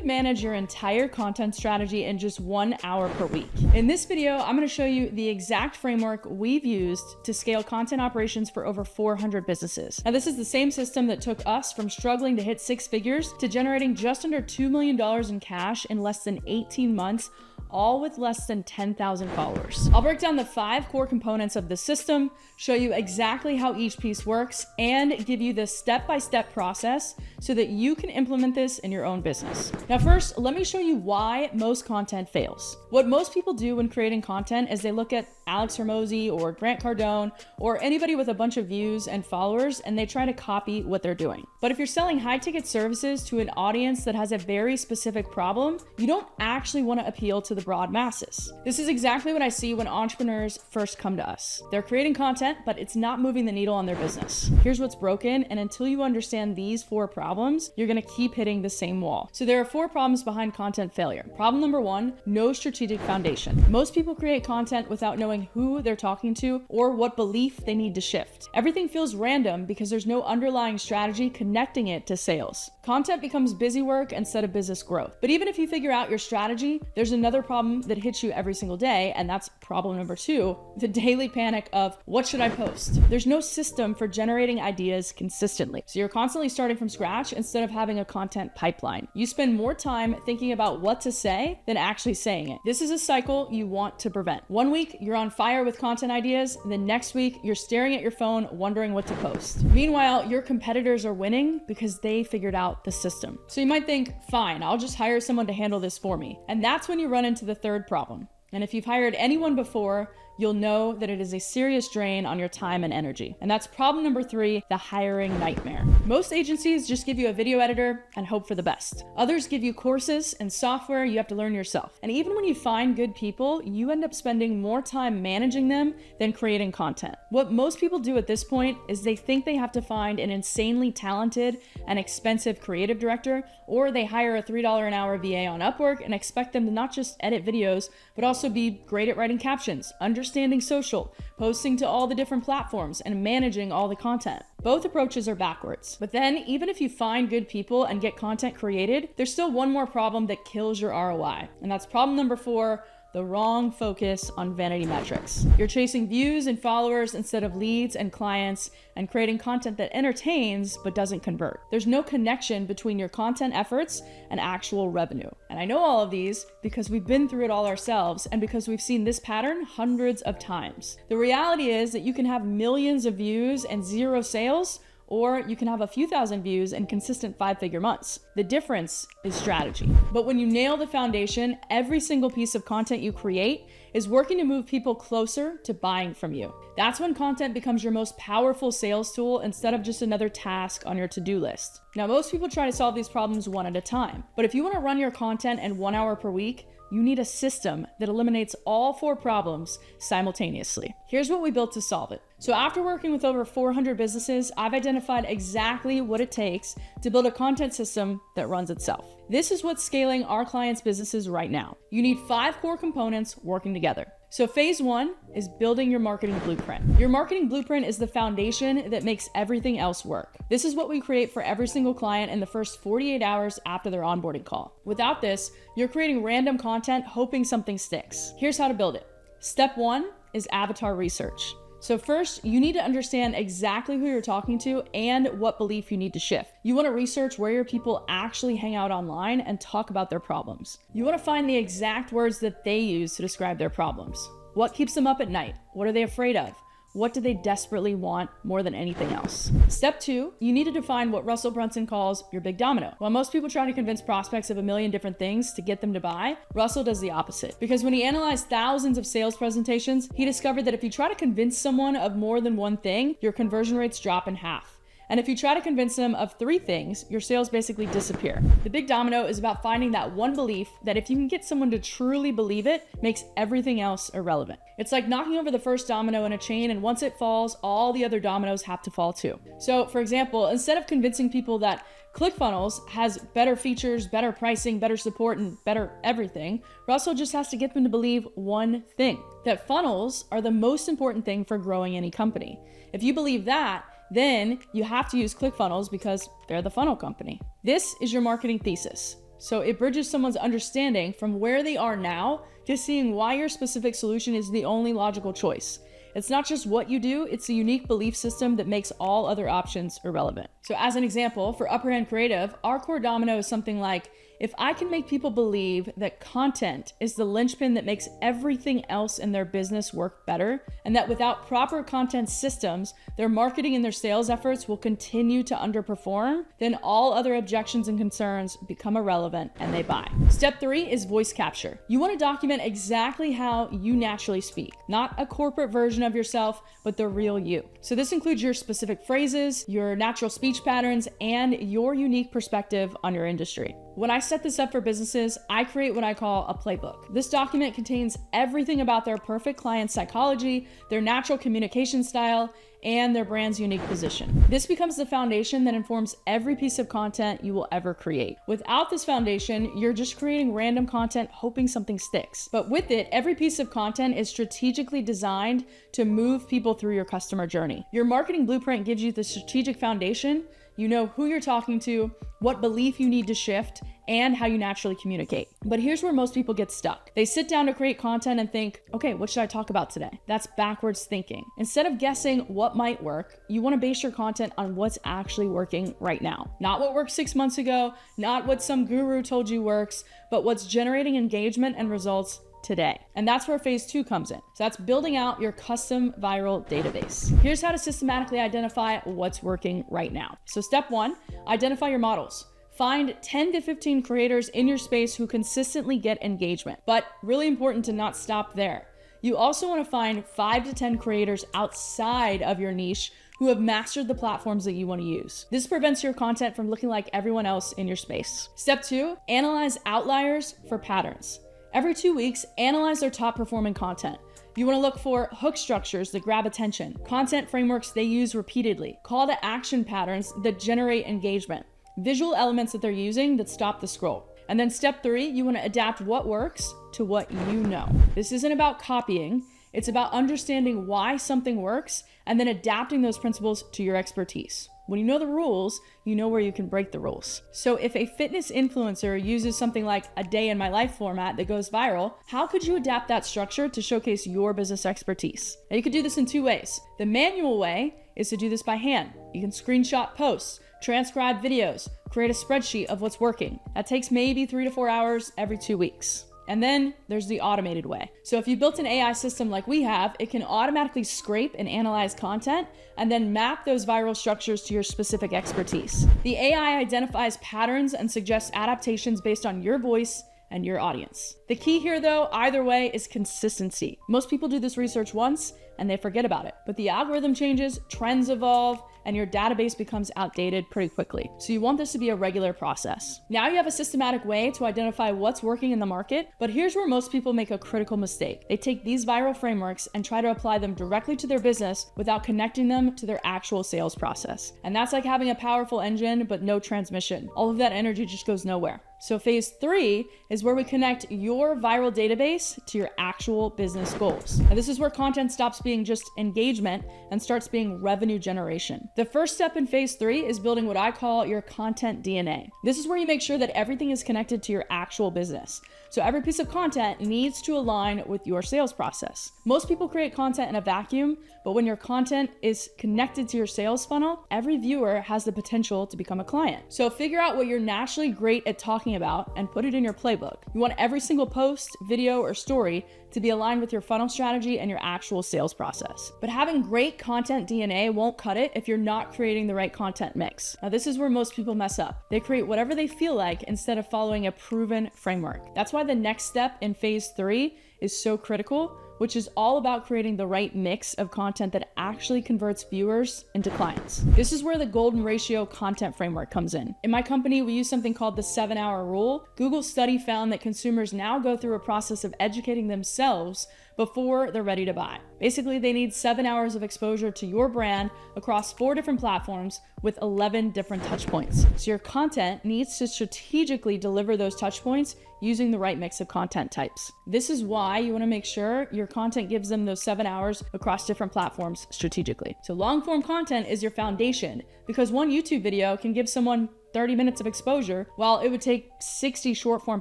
could manage your entire content strategy in just 1 hour per week. In this video, I'm going to show you the exact framework we've used to scale content operations for over 400 businesses. Now, this is the same system that took us from struggling to hit 6 figures to generating just under $2 million in cash in less than 18 months, all with less than 10,000 followers. I'll break down the 5 core components of the system, show you exactly how each piece works, and give you the step-by-step process so that you can implement this in your own business. Now, first, let me show you why most content fails. What most people do when creating content is they look at Alex Hormozi or Grant Cardone or anybody with a bunch of views and followers, and they try to copy what they're doing. But if you're selling high-ticket services to an audience that has a very specific problem, you don't actually want to appeal to the broad masses. This is exactly what I see when entrepreneurs first come to us. They're creating content, but it's not moving the needle on their business. Here's what's broken, and until you understand these 4 problems, you're going to keep hitting the same wall. So there are 4 problems behind content failure. Problem number 1, no strategic foundation. Most people create content without knowing who they're talking to or what belief they need to shift. Everything feels random because there's no underlying strategy connecting it to sales. Content becomes busy work instead of business growth. But even if you figure out your strategy, there's another problem that hits you every single day, and that's problem number 2, the daily panic of what should I post? There's no system for generating ideas consistently. So you're constantly starting from scratch instead of having a content pipeline. You spend more time thinking about what to say than actually saying it. This is a cycle you want to prevent. One week, you're on fire with content ideas, and then next week, you're staring at your phone wondering what to post. Meanwhile, your competitors are winning because they figured out the system. So you might think, fine, I'll just hire someone to handle this for me. And that's when you run into the 3rd problem. And if you've hired anyone before, you'll know that it is a serious drain on your time and energy. And that's problem number 3, the hiring nightmare. Most agencies just give you a video editor and hope for the best. Others give you courses and software you have to learn yourself. And even when you find good people, you end up spending more time managing them than creating content. What most people do at this point is they think they have to find an insanely talented and expensive creative director, or they hire a $3 an hour VA on Upwork and expect them to not just edit videos, but also be great at writing captions, understanding social, posting to all the different platforms, and managing all the content. Both approaches are backwards. But then, even if you find good people and get content created, there's still one more problem that kills your ROI. And that's problem number 4, the wrong focus on vanity metrics. You're chasing views and followers instead of leads and clients, and creating content that entertains but doesn't convert. There's no connection between your content efforts and actual revenue. And I know all of these because we've been through it all ourselves, and because we've seen this pattern hundreds of times. The reality is that you can have millions of views and 0 sales, or you can have a few thousand views and consistent 5-figure months. The difference is strategy. But when you nail the foundation, every single piece of content you create is working to move people closer to buying from you. That's when content becomes your most powerful sales tool instead of just another task on your to-do list. Now, most people try to solve these problems one at a time. But if you want to run your content in 1 hour per week, you need a system that eliminates all 4 problems simultaneously. Here's what we built to solve it. So after working with over 400 businesses, I've identified exactly what it takes to build a content system that runs itself. This is what's scaling our clients' businesses right now. You need 5 core components working together. So phase 1 is building your marketing blueprint. Your marketing blueprint is the foundation that makes everything else work. This is what we create for every single client in the first 48 hours after their onboarding call. Without this, you're creating random content hoping something sticks. Here's how to build it. Step 1 is avatar research. So first, you need to understand exactly who you're talking to and what belief you need to shift. You want to research where your people actually hang out online and talk about their problems. You want to find the exact words that they use to describe their problems. What keeps them up at night? What are they afraid of? What do they desperately want more than anything else? Step 2, you need to define what Russell Brunson calls your big domino. While most people try to convince prospects of a million different things to get them to buy, Russell does the opposite. Because when he analyzed thousands of sales presentations, he discovered that if you try to convince someone of more than one thing, your conversion rates drop in half. And if you try to convince them of 3 things, your sales basically disappear. The big domino is about finding that one belief that if you can get someone to truly believe it, makes everything else irrelevant. It's like knocking over the first domino in a chain, and once it falls, all the other dominoes have to fall too. So for example, instead of convincing people that ClickFunnels has better features, better pricing, better support, and better everything, Russell just has to get them to believe one thing, that funnels are the most important thing for growing any company. If you believe that, then you have to use ClickFunnels because they're the funnel company. This is your marketing thesis. So it bridges someone's understanding from where they are now to seeing why your specific solution is the only logical choice. It's not just what you do, it's a unique belief system that makes all other options irrelevant. So as an example, for Upper Hand Creative, our core domino is something like, if I can make people believe that content is the linchpin that makes everything else in their business work better, and that without proper content systems, their marketing and their sales efforts will continue to underperform, then all other objections and concerns become irrelevant and they buy. Step 3 is voice capture. You want to document exactly how you naturally speak, not a corporate version of yourself, but the real you. So this includes your specific phrases, your natural speech patterns, and your unique perspective on your industry. When I set this up for businesses, I create what I call a playbook. This document contains everything about their perfect client psychology, their natural communication style, and their brand's unique position. This becomes the foundation that informs every piece of content you will ever create. Without this foundation, you're just creating random content hoping something sticks. But with it, every piece of content is strategically designed to move people through your customer journey. Your marketing blueprint gives you the strategic foundation. You know who you're talking to, what belief you need to shift, and how you naturally communicate. But here's where most people get stuck. They sit down to create content and think, okay, what should I talk about today? That's backwards thinking. Instead of guessing what might work, you want to base your content on what's actually working right now. Not what worked 6 months ago, not what some guru told you works, but what's generating engagement and results today. And that's where phase 2 comes in. So that's building out your custom viral database. Here's how to systematically identify what's working right now. So step 1, identify your models. Find 10 to 15 creators in your space who consistently get engagement. But really important to not stop there. You also want to find 5 to 10 creators outside of your niche who have mastered the platforms that you want to use. This prevents your content from looking like everyone else in your space. Step 2, analyze outliers for patterns. Every 2 weeks, analyze their top performing content. You want to look for hook structures that grab attention, content frameworks they use repeatedly, call to action patterns that generate engagement, visual elements that they're using that stop the scroll. And then step 3, you want to adapt what works to what you know. This isn't about copying. It's about understanding why something works and then adapting those principles to your expertise. When you know the rules, you know where you can break the rules. So if a fitness influencer uses something like a day in my life format that goes viral, how could you adapt that structure to showcase your business expertise? Now you could do this in 2 ways. The manual way is to do this by hand. You can screenshot posts, transcribe videos, create a spreadsheet of what's working. That takes maybe 3 to 4 hours every 2 weeks. And then there's the automated way. So if you built an AI system like we have, it can automatically scrape and analyze content and then map those viral structures to your specific expertise. The AI identifies patterns and suggests adaptations based on your voice and your audience. The key here though, either way, is consistency. Most people do this research once and they forget about it. But the algorithm changes, trends evolve, and your database becomes outdated pretty quickly. So you want this to be a regular process. Now you have a systematic way to identify what's working in the market, but here's where most people make a critical mistake. They take these viral frameworks and try to apply them directly to their business without connecting them to their actual sales process. And that's like having a powerful engine, but no transmission. All of that energy just goes nowhere. So phase 3 is where we connect your viral database to your actual business goals. And this is where content stops being just engagement and starts being revenue generation. The first step in phase 3 is building what I call your content DNA. This is where you make sure that everything is connected to your actual business. So every piece of content needs to align with your sales process. Most people create content in a vacuum, but when your content is connected to your sales funnel, every viewer has the potential to become a client. So figure out what you're naturally great at talking about and put it in your playbook. You want every single post, video, or story to be aligned with your funnel strategy and your actual sales process. But having great content DNA won't cut it if you're not creating the right content mix. Now, this is where most people mess up. They create whatever they feel like instead of following a proven framework. That's why the next step in phase 3 is so critical, which is all about creating the right mix of content that actually converts viewers into clients. This is where the golden ratio content framework comes in. In my company, we use something called the 7-hour rule. Google's study found that consumers now go through a process of educating themselves before they're ready to buy. Basically, they need 7 hours of exposure to your brand across 4 different platforms with 11 different touch points. So your content needs to strategically deliver those touch points using the right mix of content types. This is why you want to make sure your content gives them those 7 hours across different platforms strategically. So long form content is your foundation, because one YouTube video can give someone 30 minutes of exposure, while it would take 60 short form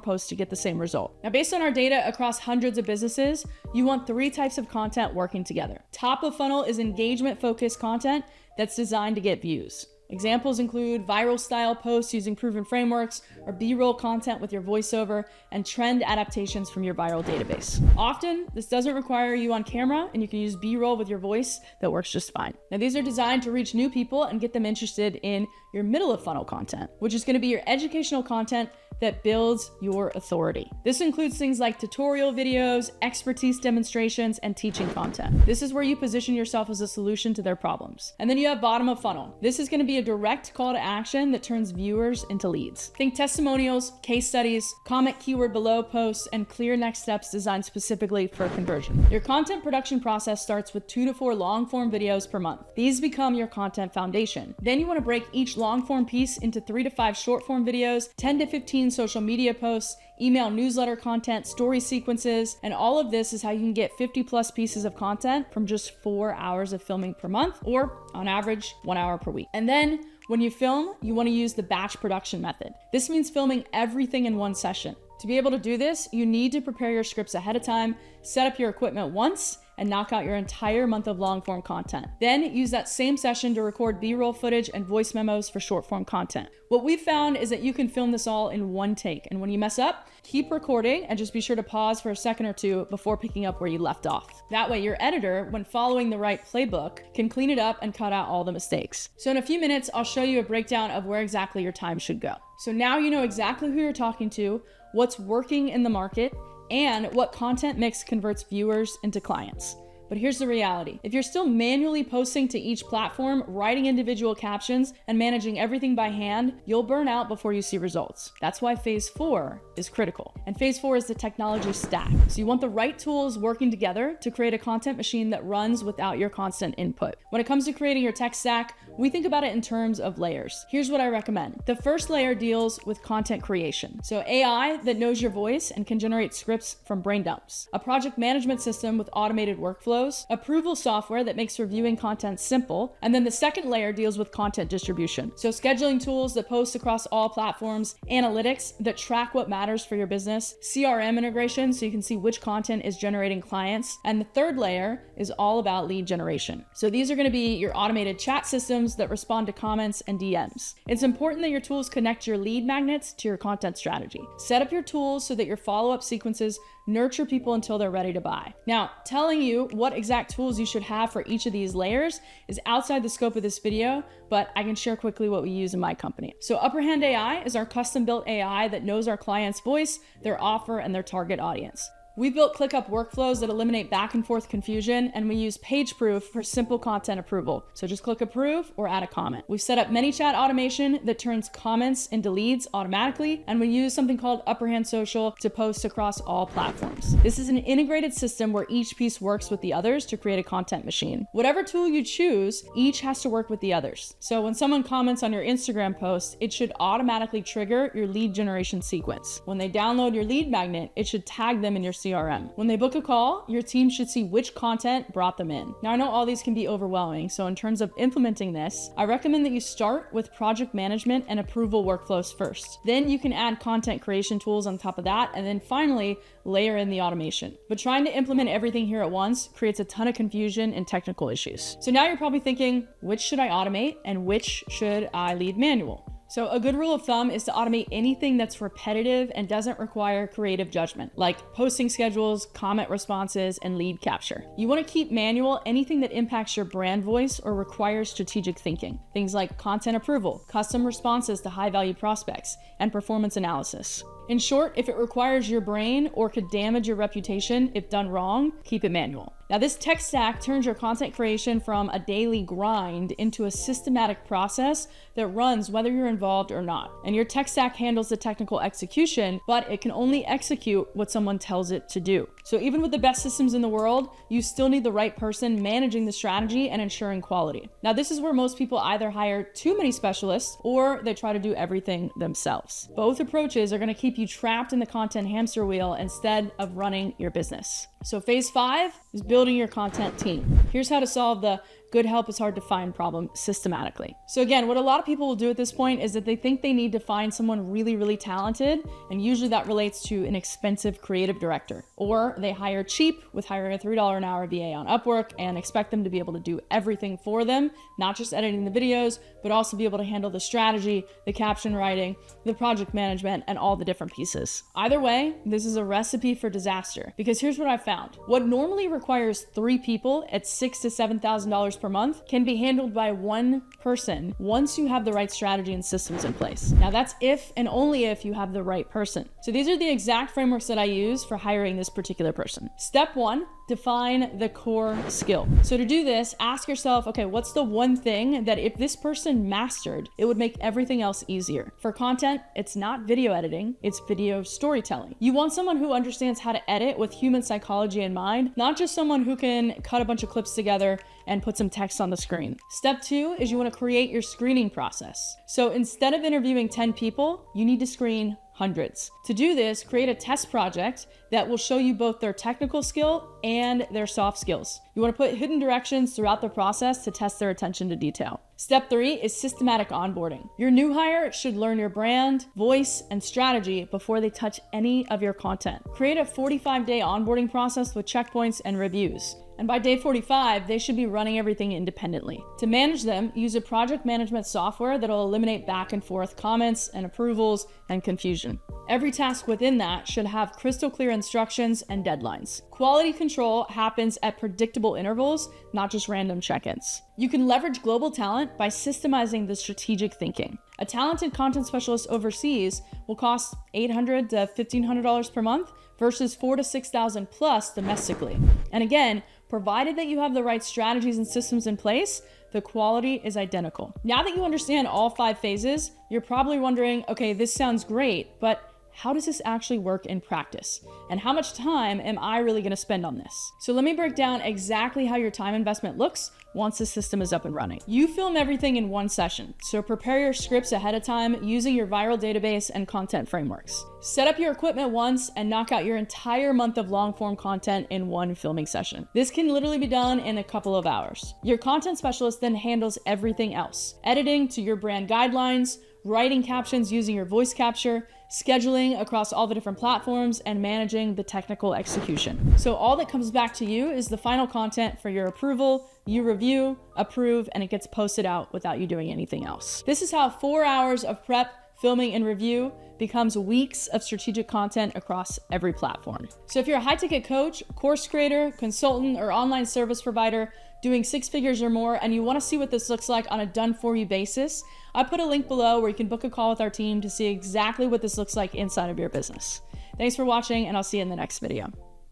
posts to get the same result. Now, based on our data across hundreds of businesses, you want 3 types of content working together. Top of funnel is engagement focused content that's designed to get views. Examples include viral style posts using proven frameworks, or B-roll content with your voiceover, and trend adaptations from your viral database. Often, this doesn't require you on camera, and you can use B-roll with your voice that works just fine. Now, these are designed to reach new people and get them interested in your middle of funnel content, which is going to be your educational content that builds your authority. This includes things like tutorial videos, expertise demonstrations, and teaching content. This is where you position yourself as a solution to their problems. And then you have bottom of funnel. This is going to be a direct call to action that turns viewers into leads. Think testimonials, case studies, comment keyword below posts, and clear next steps designed specifically for conversion. Your content production process starts with 2 to 4 long form videos per month. These become your content foundation. Then you want to break each long form piece into 3 to 5 short form videos, 10 to 15 social media posts, email newsletter content, story sequences, and all of this is how you can get 50 plus pieces of content from just 4 hours of filming per month, or on average 1 hour per week. And then when you film, you want to use the batch production method. This means filming everything in one session. To be able to do this, you need to prepare your scripts ahead of time, set up your equipment once, and knock out your entire month of long form content. Then use that same session to record B-roll footage and voice memos for short form content. What we've found is that you can film this all in one take, and when you mess up, keep recording and just be sure to pause for a second or two before picking up where you left off. That way your editor, when following the right playbook, can clean it up and cut out all the mistakes. So in a few minutes, I'll show you a breakdown of where exactly your time should go. So now you know exactly who you're talking to, what's working in the market, and what content mix converts viewers into clients. But here's the reality. If you're still manually posting to each platform, writing individual captions, and managing everything by hand, you'll burn out before you see results. That's why phase 4 is critical. And phase 4 is the technology stack. So you want the right tools working together to create a content machine that runs without your constant input. When it comes to creating your tech stack, we think about it in terms of layers. Here's what I recommend. The first layer deals with content creation. So AI that knows your voice and can generate scripts from brain dumps. A project management system with automated workflows. Approval software that makes reviewing content simple. And then the second layer deals with content distribution. So scheduling tools that post across all platforms, analytics that track what matters for your business, CRM integration so you can see which content is generating clients. And the third layer is all about lead generation. So these are going to be your automated chat systems that respond to comments and DMs. It's important that your tools connect your lead magnets to your content strategy. Set up your tools so that your follow-up sequences nurture people until they're ready to buy. Now, telling you what exact tools you should have for each of these layers is outside the scope of this video, but I can share quickly what we use in my company. So Upper Hand AI is our custom-built AI that knows our client's voice, their offer, and their target audience. We built ClickUp workflows that eliminate back and forth confusion, and we use page proof for simple content approval. So just click approve or add a comment. We've set up ManyChat automation that turns comments into leads automatically, and we use something called Upper Hand Social to post across all platforms. This is an integrated system where each piece works with the others to create a content machine. Whatever tool you choose, each has to work with the others. So when someone comments on your Instagram post, it should automatically trigger your lead generation sequence. When they download your lead magnet, it should tag them in your CRM. When they book a call, your team should see which content brought them in. Now, I know all these can be overwhelming, so in terms of implementing this, I recommend that you start with project management and approval workflows first. Then you can add content creation tools on top of that, and then finally layer in the automation. But trying to implement everything here at once creates a ton of confusion and technical issues. So now you're probably thinking, which should I automate and which should I leave manual? So a good rule of thumb is to automate anything that's repetitive and doesn't require creative judgment, like posting schedules, comment responses, and lead capture. You want to keep manual anything that impacts your brand voice or requires strategic thinking. Things like content approval, custom responses to high-value prospects, and performance analysis. In short, if it requires your brain or could damage your reputation if done wrong, keep it manual. Now, this tech stack turns your content creation from a daily grind into a systematic process that runs whether you're involved or not. And your tech stack handles the technical execution, but it can only execute what someone tells it to do. So even with the best systems in the world, you still need the right person managing the strategy and ensuring quality. Now, this is where most people either hire too many specialists or they try to do everything themselves. Both approaches are going to keep you trapped in the content hamster wheel instead of running your business. So phase 5 is building your content team. Here's how to solve the good help is hard to find problem systematically. So again, what a lot of people will do at this point is that they think they need to find someone really, really talented, and usually that relates to an expensive creative director. Or they hire cheap with hiring a $3 an hour VA on Upwork and expect them to be able to do everything for them, not just editing the videos, but also be able to handle the strategy, the caption writing, the project management, and all the different pieces. Either way, this is a recipe for disaster, because here's what I found. What normally requires 3 people at $6,000 to $7,000 per month can be handled by 1 person once you have the right strategy and systems in place. Now that's if and only if you have the right person. So these are the exact frameworks that I use for hiring this particular person. Step 1, define the core skill. So to do this, ask yourself, okay, what's the one thing that if this person mastered, it would make everything else easier? For content, it's not video editing, it's video storytelling. You want someone who understands how to edit with human psychology in mind, not just someone who can cut a bunch of clips together and put some text on the screen. Step 2 is you want to create your screening process. So instead of interviewing 10 people, you need to screen hundreds. To do this, create a test project that will show you both their technical skill and their soft skills. You want to put hidden directions throughout the process to test their attention to detail. Step 3 is systematic onboarding. Your new hire should learn your brand, voice, and strategy before they touch any of your content. Create a 45-day onboarding process with checkpoints and reviews. And by day 45, they should be running everything independently. To manage them, use a project management software that'll eliminate back and forth comments and approvals and confusion. Every task within that should have crystal clear instructions and deadlines. Quality control happens at predictable intervals, not just random check-ins. You can leverage global talent by systemizing the strategic thinking. A talented content specialist overseas will cost $800 to $1,500 per month versus $4,000 to $6,000 plus domestically. And again, provided that you have the right strategies and systems in place, the quality is identical. Now that you understand all 5 phases, you're probably wondering, okay, this sounds great, but how does this actually work in practice? And how much time am I really gonna spend on this? So let me break down exactly how your time investment looks once the system is up and running. You film everything in 1 session, so prepare your scripts ahead of time using your viral database and content frameworks. Set up your equipment once and knock out your entire month of long-form content in 1 filming session. This can literally be done in a couple of hours. Your content specialist then handles everything else, editing to your brand guidelines, writing captions using your voice capture, scheduling across all the different platforms, and managing the technical execution. So all that comes back to you is the final content for your approval, you review, approve, and it gets posted out without you doing anything else. This is how 4 hours of prep, filming, and review becomes weeks of strategic content across every platform. So if you're a high-ticket coach, course creator, consultant, or online service provider doing 6 figures or more, and you want to see what this looks like on a done-for-you basis, I put a link below where you can book a call with our team to see exactly what this looks like inside of your business. Thanks for watching, and I'll see you in the next video.